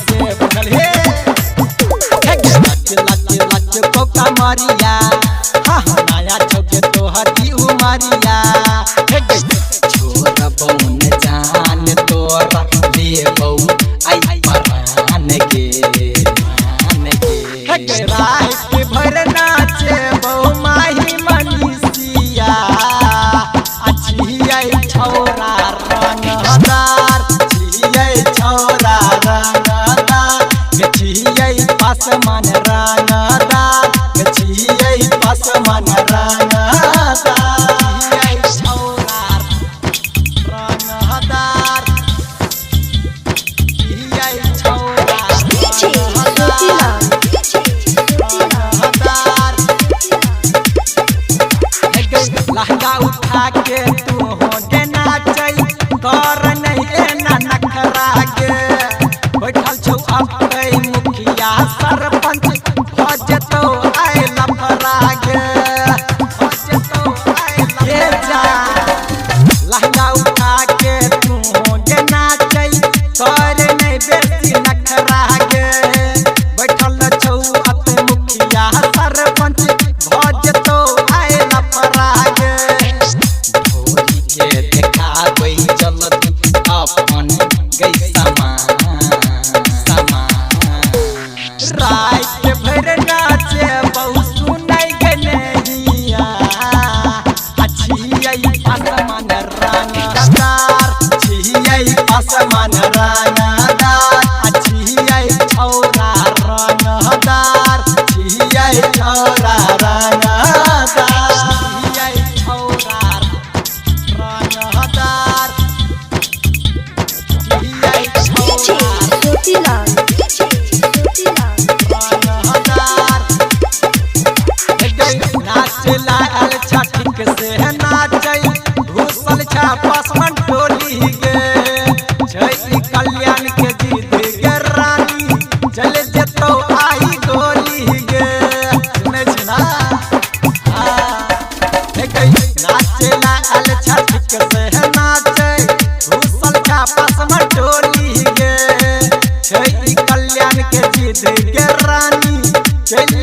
से बनल हे लच लच लच कोका मारिया हाँ नया छौके तोहरी उमरिया छोरा बौन जान तोरा देबौ आई परान के राह के भर नाचे बहु माही मनीषिया छियै छौरा रंगदार छियै छौरा रंगदार छियै पासमान रंगदार छियै पासमान रंगदार छियै छौरा रंगदार छियै छौरा लहंगा उठा के तू हो देना चाहिए कर नहीं एना नखरा के बैठल छौ अपने मुखिया सरपंच भजतो आए लफरा के भजतो आए ले जा लहंगा उठा के तू हो देना चाहिए कर नहीं बेसी नखरा के बैठल छौ अपने मुखिया सरपंच भजतो आए लफरा अपन गई रात भर नाचे बहु सुनाई गनहिया छियै आसमान रंगदार छियै आसमान रंगदार छियै छौरा रंगदार छियै छौरा रंगदार छियै छौरा रंगदार ठीक से नाचे घुसल छा पासमान टोली गे कल्याण के जीत गे रानी चल जेतो आई गोली गे सुने ना नाचे लाल छा ठीक से नाचे घुसल छा पासमान टोली गे कल्याण के जीत गे रानी चल